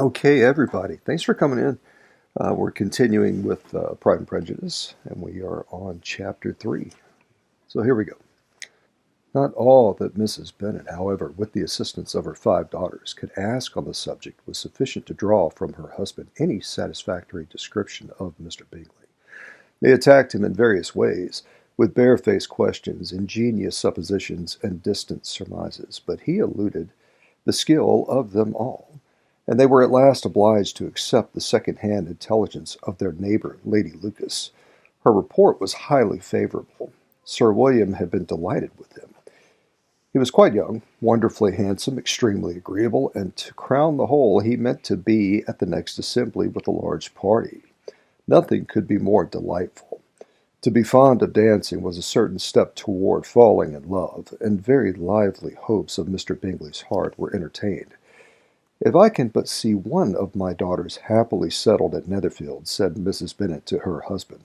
Okay, everybody, thanks for coming in. We're continuing with Pride and Prejudice, and we are on Chapter 3. So here we go. Not all that Mrs. Bennet, however, with the assistance of her 5 daughters, could ask on the subject was sufficient to draw from her husband any satisfactory description of Mr. Bingley. They attacked him in various ways, with barefaced questions, ingenious suppositions, and distant surmises, but he eluded the skill of them all, and they were at last obliged to accept the second-hand intelligence of their neighbor, Lady Lucas. Her report was highly favorable. Sir William had been delighted with him. He was quite young, wonderfully handsome, extremely agreeable, and to crown the whole, he meant to be at the next assembly with a large party. Nothing could be more delightful. To be fond of dancing was a certain step toward falling in love, and very lively hopes of Mr. Bingley's heart were entertained. "If I can but see one of my daughters happily settled at Netherfield," said Mrs. Bennet to her husband,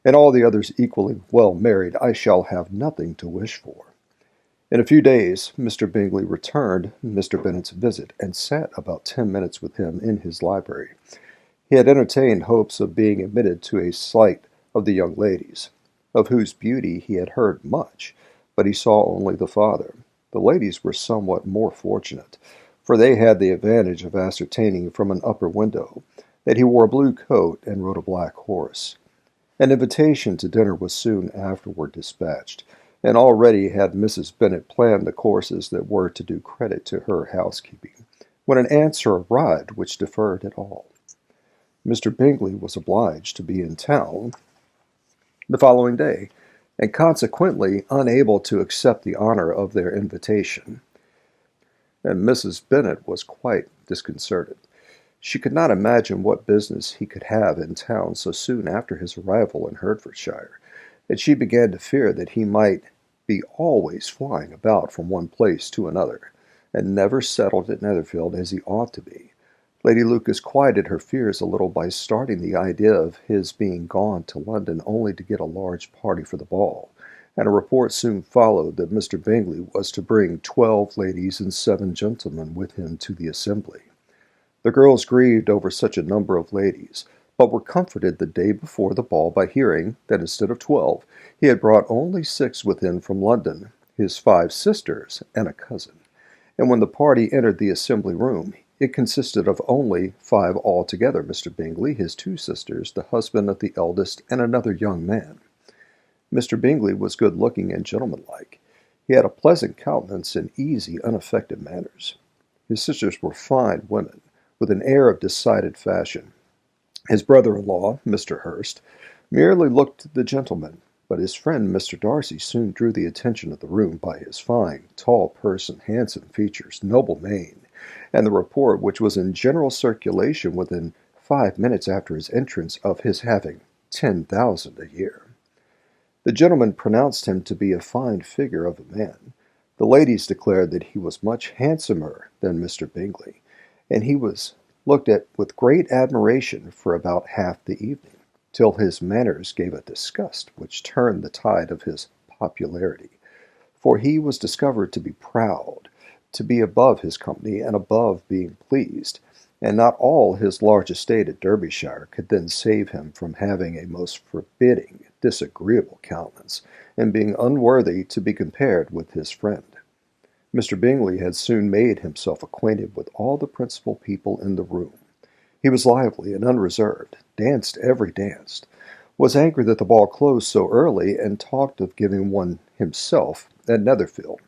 "and all the others equally well married, I shall have nothing to wish for." In a few days Mr. Bingley returned Mr. Bennet's visit, and sat about 10 minutes with him in his library. He had entertained hopes of being admitted to a sight of the young ladies, of whose beauty he had heard much, but he saw only the father. The ladies were somewhat more fortunate, for they had the advantage of ascertaining from an upper window that he wore a blue coat and rode a black horse. An invitation to dinner was soon afterward dispatched, and already had Mrs. Bennet planned the courses that were to do credit to her housekeeping, when an answer arrived which deferred it all. Mr. Bingley was obliged to be in town the following day, and consequently unable to accept the honor of their invitation, and Mrs. Bennet was quite disconcerted. She could not imagine what business he could have in town so soon after his arrival in Hertfordshire, and she began to fear that he might be always flying about from one place to another, and never settled at Netherfield as he ought to be. Lady Lucas quieted her fears a little by starting the idea of his being gone to London only to get a large party for the ball, and a report soon followed that Mr. Bingley was to bring 12 ladies and 7 gentlemen with him to the assembly. The girls grieved over such a number of ladies, but were comforted the day before the ball by hearing that instead of 12, he had brought only 6 with him from London, his 5 sisters and a cousin. And when the party entered the assembly room, it consisted of only 5 altogether: Mr. Bingley, his 2 sisters, the husband of the eldest, and another young man. Mr. Bingley was good-looking and gentlemanlike. He had a pleasant countenance and easy, unaffected manners. His sisters were fine women, with an air of decided fashion. His brother-in-law, Mr. Hurst, merely looked the gentleman, but his friend Mr. Darcy soon drew the attention of the room by his fine, tall person, handsome features, noble mien, and the report which was in general circulation within 5 minutes after his entrance of his having 10,000 a year. The gentlemen pronounced him to be a fine figure of a man. The ladies declared that he was much handsomer than Mr. Bingley, and he was looked at with great admiration for about half the evening, till his manners gave a disgust which turned the tide of his popularity, for he was discovered to be proud, to be above his company, and above being pleased, and not all his large estate at Derbyshire could then save him from having a most forbidding, disagreeable countenance, and being unworthy to be compared with his friend. Mr. Bingley had soon made himself acquainted with all the principal people in the room. He was lively and unreserved, danced every dance, was angry that the ball closed so early, and talked of giving one himself at Netherfield.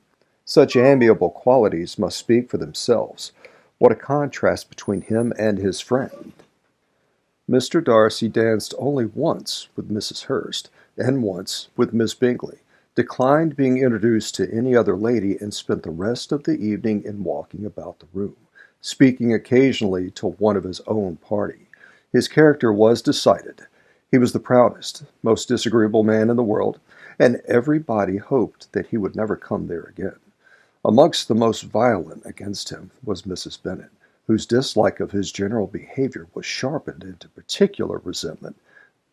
Such amiable qualities must speak for themselves. What a contrast between him and his friend! Mr. Darcy danced only once with Mrs. Hurst, and once with Miss Bingley, declined being introduced to any other lady, and spent the rest of the evening in walking about the room, speaking occasionally to one of his own party. His character was decided. He was the proudest, most disagreeable man in the world, and everybody hoped that he would never come there again. Amongst the most violent against him was Mrs. Bennet, whose dislike of his general behavior was sharpened into particular resentment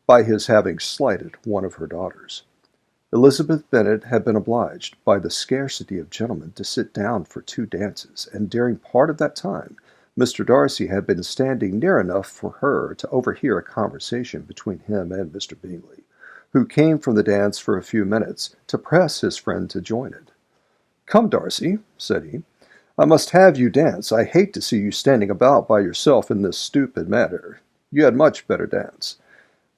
by his having slighted one of her daughters. Elizabeth Bennet had been obliged, by the scarcity of gentlemen, to sit down for 2 dances, and during part of that time Mr. Darcy had been standing near enough for her to overhear a conversation between him and Mr. Bingley, who came from the dance for a few minutes to press his friend to join it. "Come, Darcy," said he, "I must have you dance. I hate to see you standing about by yourself in this stupid manner. You had much better dance."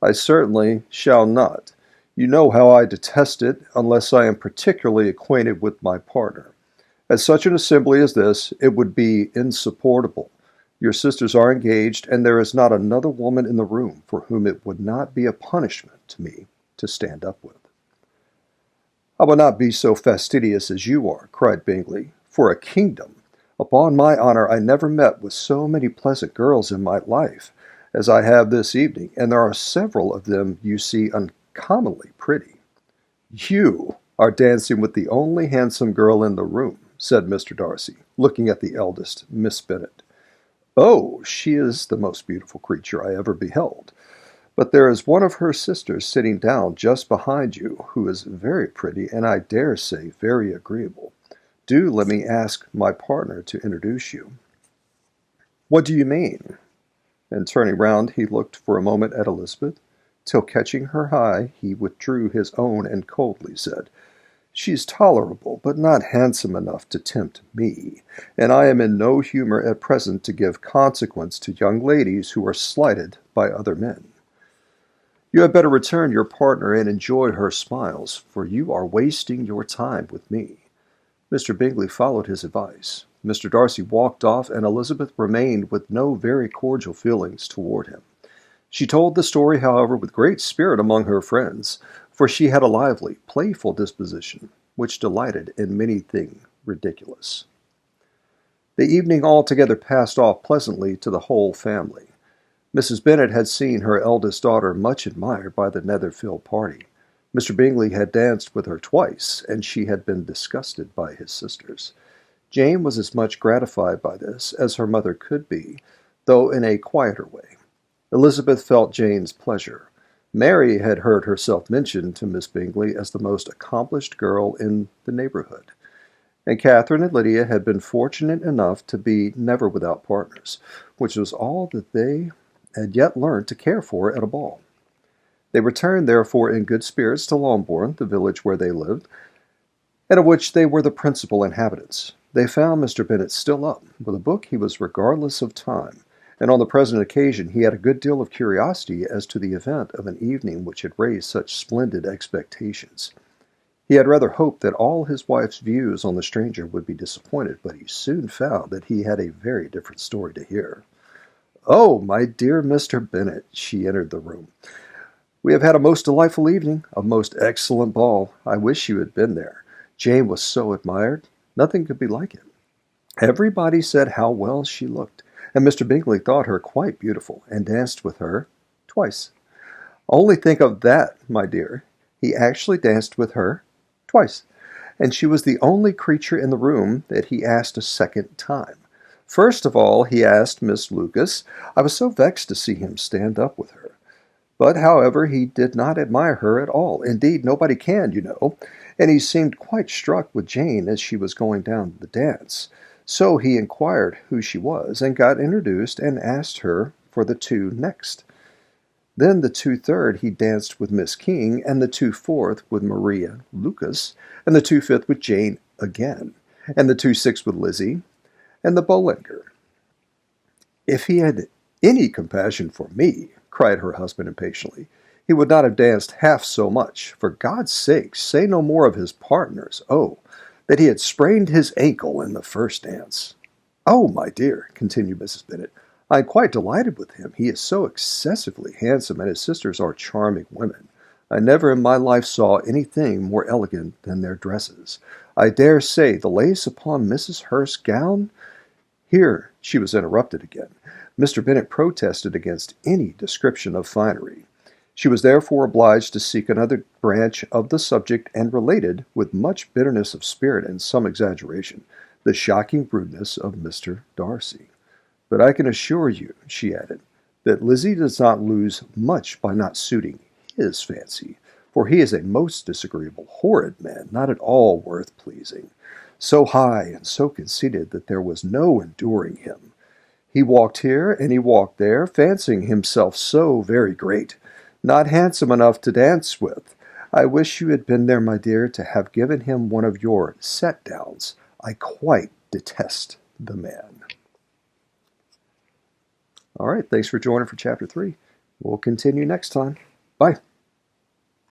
"I certainly shall not. You know how I detest it, unless I am particularly acquainted with my partner. At such an assembly as this, it would be insupportable. Your sisters are engaged, and there is not another woman in the room for whom it would not be a punishment to me to stand up with." "I will not be so fastidious as you are," cried Bingley, "for a kingdom. Upon my honor, I never met with so many pleasant girls in my life as I have this evening, and there are several of them you see uncommonly pretty." "You are dancing with the only handsome girl in the room," said Mr. Darcy, looking at the eldest, Miss Bennet. "Oh, she is the most beautiful creature I ever beheld. But there is one of her sisters sitting down just behind you, who is very pretty, and I dare say very agreeable. Do let me ask my partner to introduce you." "What do you mean?" And turning round, he looked for a moment at Elizabeth, till catching her eye, he withdrew his own and coldly said, "She's tolerable, but not handsome enough to tempt me, and I am in no humour at present to give consequence to young ladies who are slighted by other men. You had better return your partner and enjoy her smiles, for you are wasting your time with me." Mr. Bingley followed his advice. Mr. Darcy walked off, and Elizabeth remained with no very cordial feelings toward him. She told the story, however, with great spirit among her friends, for she had a lively, playful disposition, which delighted in anything ridiculous. The evening altogether passed off pleasantly to the whole family. Mrs. Bennet had seen her eldest daughter much admired by the Netherfield party. Mr. Bingley had danced with her twice, and she had been disgusted by his sisters. Jane was as much gratified by this as her mother could be, though in a quieter way. Elizabeth felt Jane's pleasure. Mary had heard herself mentioned to Miss Bingley as the most accomplished girl in the neighbourhood. And Catherine and Lydia had been fortunate enough to be never without partners, which was all that they had yet learned to care for at a ball. They returned, therefore, in good spirits to Longbourn, the village where they lived, and of which they were the principal inhabitants. They found Mr. Bennet still up. With a book he was regardless of time, and on the present occasion he had a good deal of curiosity as to the event of an evening which had raised such splendid expectations. He had rather hoped that all his wife's views on the stranger would be disappointed, but he soon found that he had a very different story to hear. "Oh, my dear Mr. Bennet," she entered the room, "we have had a most delightful evening, a most excellent ball. I wish you had been there. Jane was so admired. Nothing could be like it. Everybody said how well she looked, and Mr. Bingley thought her quite beautiful, and danced with her twice. Only think of that, my dear. He actually danced with her twice, and she was the only creature in the room that he asked a second time. First of all, he asked Miss Lucas. I was so vexed to see him stand up with her. But, however, he did not admire her at all. Indeed, nobody can, you know, and he seemed quite struck with Jane as she was going down the dance. So he inquired who she was, and got introduced, and asked her for the two next. Then the 2/3 he danced with Miss King, and the 2/4 with Maria Lucas, and the 2/5 with Jane again, and the 2/6 with Lizzie, and the Boulanger. If he had any compassion for me, cried her husband impatiently, he would not have danced half so much. For God's sake, say no more of his partners. Oh, that he had sprained his ankle in the first dance. Oh, my dear, continued Mrs. Bennet, I am quite delighted with him. He is so excessively handsome, and his sisters are charming women. I never in my life saw anything more elegant than their dresses. I dare say the lace upon Mrs. Hurst's gown— Here she was interrupted again. Mr. Bennet protested against any description of finery. She was therefore obliged to seek another branch of the subject, and related, with much bitterness of spirit and some exaggeration, the shocking rudeness of Mr. Darcy. But I can assure you, she added, that Lizzie does not lose much by not suiting his fancy, for he is a most disagreeable, horrid man, not at all worth pleasing, so high and so conceited that there was no enduring him. He walked here and he walked there, fancying himself so very great, not handsome enough to dance with. I wish you had been there, my dear, to have given him one of your set-downs. I quite detest the man. All right, thanks for joining for Chapter 3. We'll continue next time. Bye.